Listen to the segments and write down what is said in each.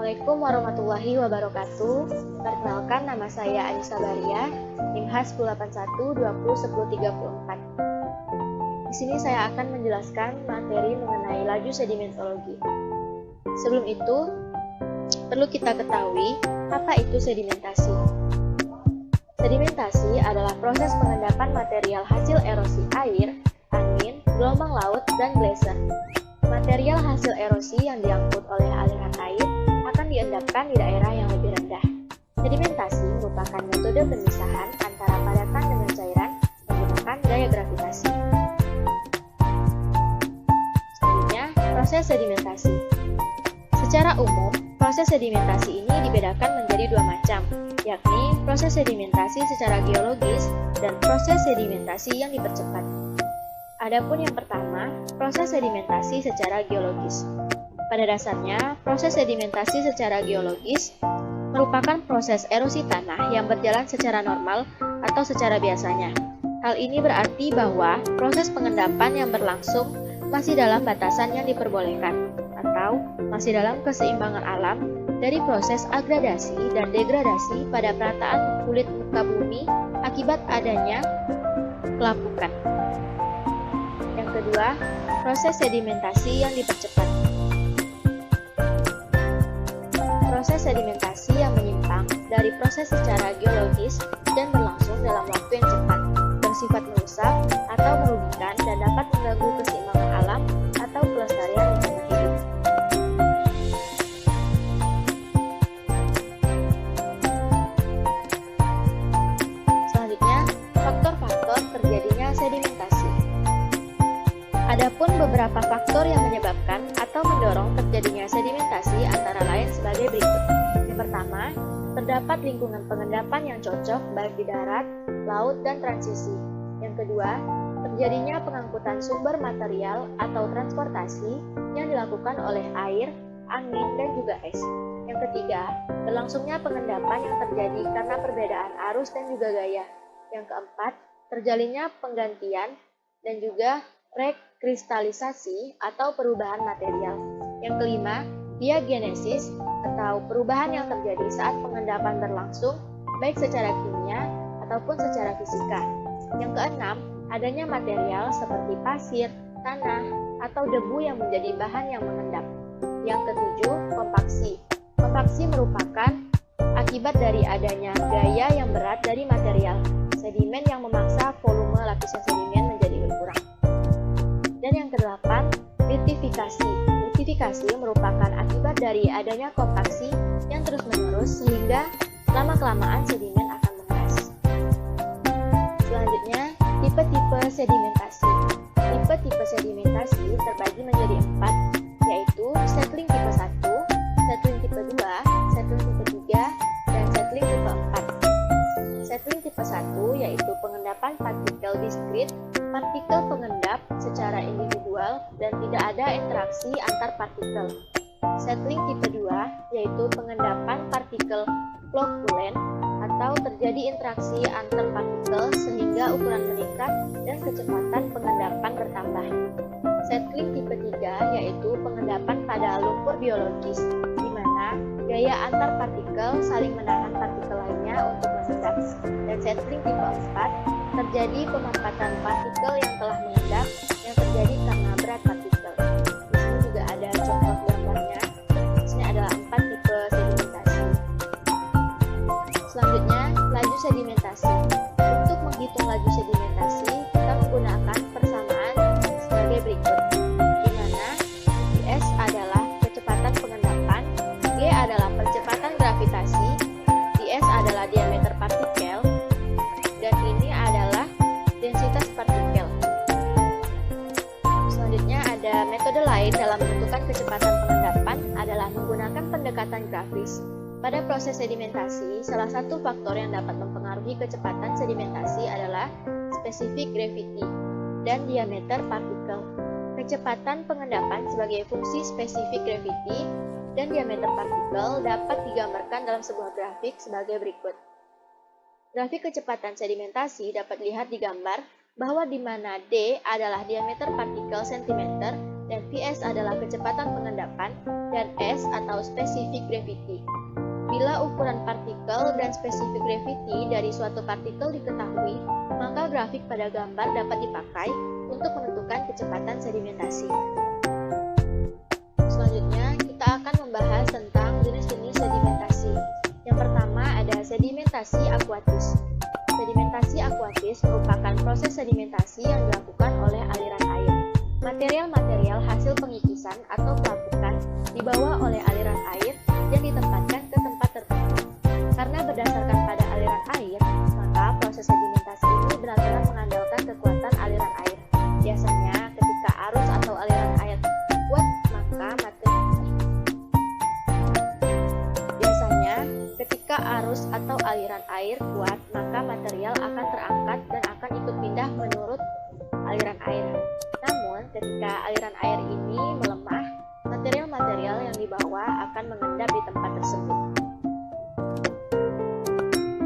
Assalamualaikum warahmatullahi wabarakatuh. Perkenalkan, nama saya Anissa Baria, NIMHAS 1081201034. Di sini saya akan menjelaskan materi mengenai laju sedimentologi. Sebelum itu, perlu kita ketahui apa itu sedimentasi. Sedimentasi adalah proses pengendapan material hasil erosi air, angin, gelombang laut, dan geyser. Material hasil erosi yang diangkut oleh aliran air akan diendapkan di daerah yang lebih rendah. Sedimentasi merupakan metode pemisahan antara padatan dengan cairan menggunakan gaya gravitasi. Selanjutnya, proses sedimentasi. Secara umum, proses sedimentasi ini dibedakan menjadi dua macam, yakni proses sedimentasi secara geologis dan proses sedimentasi yang dipercepat. Adapun yang pertama, proses sedimentasi secara geologis. Pada dasarnya, proses sedimentasi secara geologis merupakan proses erosi tanah yang berjalan secara normal atau secara biasanya. Hal ini berarti bahwa proses pengendapan yang berlangsung masih dalam batasan yang diperbolehkan atau masih dalam keseimbangan alam dari proses agradasi dan degradasi pada perataan kulit muka bumi akibat adanya pelapukan. Yang kedua, proses sedimentasi yang dipercepat. Proses sedimentasi yang menyimpang dari proses secara geologis dan berlangsung dalam waktu yang cepat, bersifat merusak atau merugikan dan dapat mengganggu keseimbangan alam atau kelestarian lingkungan hidup. Selanjutnya, faktor-faktor terjadinya sedimentasi. Adapun beberapa faktor yang menyebabkan atau mendorong terjadinya sedimentasi antara lain sebagai berikut. Yang pertama, terdapat lingkungan pengendapan yang cocok baik di darat, laut, dan transisi. Yang kedua, terjadinya pengangkutan sumber material atau transportasi yang dilakukan oleh air, angin, dan juga es. Yang ketiga, berlangsungnya pengendapan yang terjadi karena perbedaan arus dan juga gaya. Yang keempat, terjalinnya penggantian dan juga rekristalisasi atau perubahan material. Yang kelima, diagenesis atau perubahan yang terjadi saat pengendapan berlangsung baik secara kimia ataupun secara fisika. Yang keenam, adanya material seperti pasir, tanah, atau debu yang menjadi bahan yang mengendap. Yang ketujuh, kompaksi. Kompaksi merupakan akibat dari adanya gaya yang berat dari material sedimen yang memaksa volume lapisan sedimen menjadi berkurang. Dan yang kedelapan, litifikasi. Litifikasi merupakan akibat dari adanya kompaksi yang terus-menerus sehingga lama-kelamaan sedimen akan mengeras. Selanjutnya, tipe-tipe sedimentasi. Tipe-tipe sedimentasi terbagi menjadi 4, yaitu settling tipe 1, settling tipe 2, settling tipe 3, dan settling tipe 4. Settling tipe 1 yaitu pengendapan partikel diskrit, partikel pengendap secara individual dan tidak ada interaksi antar partikel. Settling tipe 2 yaitu pengendapan partikel flocculent atau terjadi interaksi antar partikel sehingga ukuran meningkat dan kecepatan pengendapan bertambah. Settling tipe 3 yaitu pengendapan pada lumpur biologis, di mana gaya antar partikel saling menahan partikel lainnya untuk mengendap. Dan settling tipe 4 terjadi pemanfaatan partikel yang telah mengendap yang terjadi karena berat partikel. Di sini juga ada contoh gambarnya. Di sini adalah 4 tipe sedimentasi. Selanjutnya, laju sedimentasi. Untuk menghitung laju sedimentasi, kita menggunakan persamaan sebagai berikut, di mana S adalah kecepatan pengendapan, G adalah percepatan gravitasi, ds adalah diameter partikel, dan ini adalah densitas partikel. Selanjutnya ada metode lain dalam menentukan kecepatan pengendapan adalah menggunakan pendekatan grafis. Pada proses sedimentasi, salah satu faktor yang dapat mempengaruhi kecepatan sedimentasi adalah specific gravity dan diameter partikel. Kecepatan pengendapan sebagai fungsi specific gravity dan diameter partikel dapat digambarkan dalam sebuah grafik sebagai berikut. Grafik kecepatan sedimentasi dapat dilihat di gambar bahwa di mana D adalah diameter partikel cm dan Vs adalah kecepatan pengendapan dan S atau specific gravity. Bila ukuran partikel dan spesifik gravity dari suatu partikel diketahui, maka grafik pada gambar dapat dipakai untuk menentukan kecepatan sedimentasi. Selanjutnya, kita akan membahas tentang jenis-jenis sedimentasi. Yang pertama ada sedimentasi akuatis. Sedimentasi akuatis merupakan proses sedimentasi yang dilakukan oleh aliran air. Material-material hasil pengikisan atau pelapukan dibawa oleh aliran air dan ditempatkan ke tempat tertentu. Karena berdasarkan pada aliran air, maka proses sedimentasi ini benar-benar mengandalkan kekuatan aliran air. Biasanya ketika arus atau aliran air kuat, maka material akan terangkat dan akan ikut pindah menurut aliran air. Namun, ketika aliran air ini melemah, material-material yang dibawa akan mengendap di tempat tersebut.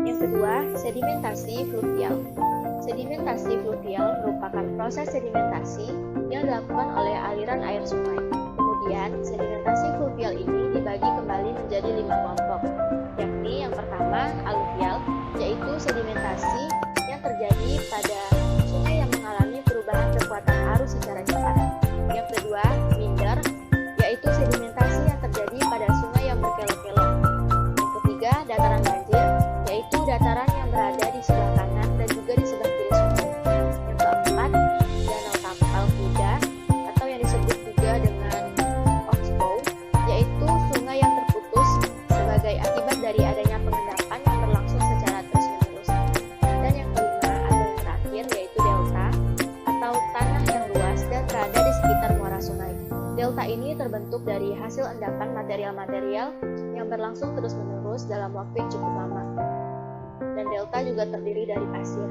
Yang kedua, sedimentasi fluvial. Sedimentasi fluvial merupakan proses sedimentasi yang dilakukan oleh aliran air sungai. Kemudian, sedimentasi fluvial ini dibagi kembali menjadi 5 kelompok, yakni yang pertama, aluvial, yaitu sedimentasi yang terjadi pada sungai yang mengalami perubahan kekuatan arus secara cepat. Yang kedua, minder, yaitu sedimentasi yang terjadi pada sungai yang berkelok-kelok. Yang ketiga, dataran banjir, yaitu dataran yang berada di sebelah kanan dan juga di sebelah kiri sungai. Yang keempat, danau tapal kuda, atau yang disebut juga dengan oxbow, yaitu sungai yang terputus sebagai akibat dari adanya pengendapan yang berlangsung secara terus-menerus. Dan yang kelima atau yang terakhir yaitu delta, atau tanah yang luas dan berada di sekitar muara sungai. Delta ini terbentuk dari hasil endapan material-material yang berlangsung terus-menerus dalam waktu yang cukup lama. Dan delta juga terdiri dari pasir.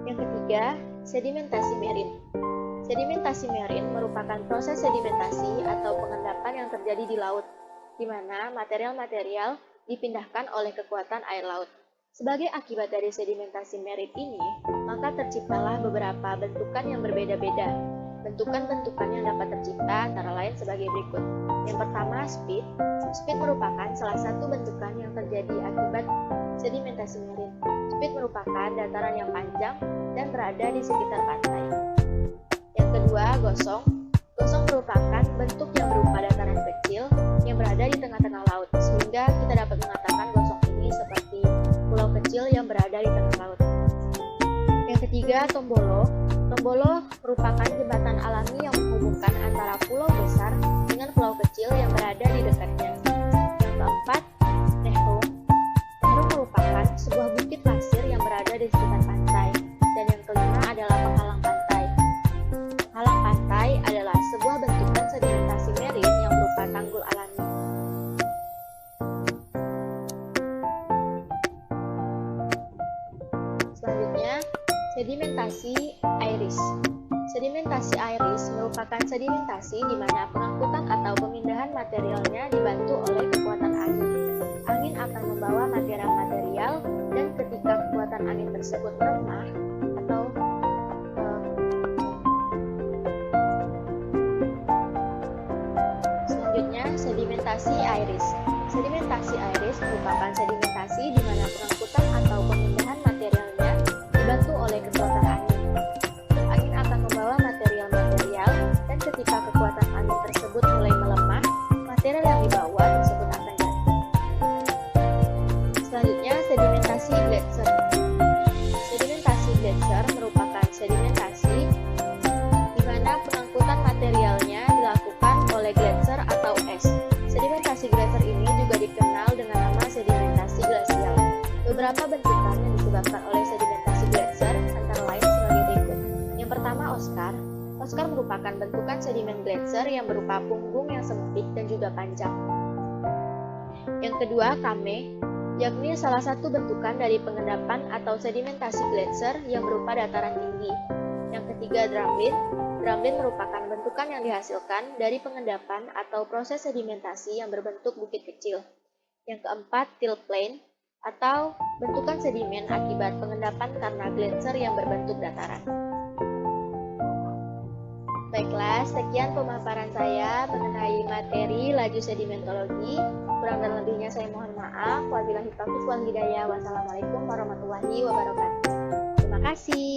Yang ketiga, sedimentasi marine. Sedimentasi marine merupakan proses sedimentasi atau pengendapan yang terjadi di laut, di mana material-material dipindahkan oleh kekuatan air laut. Sebagai akibat dari sedimentasi marine ini, maka terciptalah beberapa bentukan yang berbeda-beda. Bentukan-bentukan yang dapat tercipta antara lain sebagai berikut. Yang pertama, speed. Speed merupakan salah satu bentukan yang terjadi akibat sedimentasi marine. Speed merupakan dataran yang panjang dan berada di sekitar pantai. Yang kedua, gosong. Gosong merupakan bentuk yang berupa dataran kecil yang berada di tengah-tengah laut, sehingga kita dapat mengatakan gosong ini seperti pulau kecil yang berada di tengah laut. Yang ketiga, tombolo. Tombolo merupakan jembatan alami yang menghubungkan antara pulau besar dengan pulau kecil yang berada di dekatnya. Yang keempat, nehrung. Nehrung merupakan sebuah bukit pasir yang berada di sekitar pantai. Dan yang kelima adalah penghalang pantai. Penghalang pantai adalah sebuah bentukan sedimentasi marine yang berupa tanggul alami. Selanjutnya, sedimentasi iris. Sedimentasi iris merupakan sedimentasi di mana pengangkutan atau pemindahan materialnya dibantu oleh kekuatan angin. Angin akan membawa material-material dan ketika kekuatan angin tersebut lemah atau selanjutnya, sedimentasi iris. Sedimentasi iris merupakan sedimentasi di mana pengangkutan atau pemindahan materialnya dibantu oleh kekuatan angin. Angin akan membawa material-material dan ketika kekuatan angin tersebut mulai melemah, material yang dibawa tersebut akan jatuh. Selanjutnya, sedimentasi gletser. Sedimentasi gletser merupakan sedimentasi di mana pengangkutan materialnya dilakukan oleh gletser atau es. Sedimentasi gletser ini juga dikenal dengan nama sedimentasi glasial. Beberapa bentukan yang disebabkan oleh sedimentasi gletser antara lain sebagai berikut. Yang pertama, Oscar. Oscar merupakan bentukan sedimen gletser yang berupa punggung yang sempit dan juga panjang. Yang kedua, Kame, yakni salah satu bentukan dari pengendapan atau sedimentasi gletser yang berupa dataran tinggi. Yang ketiga, Drumlin. Drumlin merupakan bentukan yang dihasilkan dari pengendapan atau proses sedimentasi yang berbentuk bukit kecil. Yang keempat, till plain, atau bentukan sedimen akibat pengendapan karena gletser yang berbentuk dataran. Baiklah, sekian pemaparan saya mengenai materi laju sedimentologi. Kurang dan lebihnya saya mohon maaf. Wabillahi taufiq wal hidayah. Wassalamualaikum warahmatullahi wabarakatuh. Terima kasih.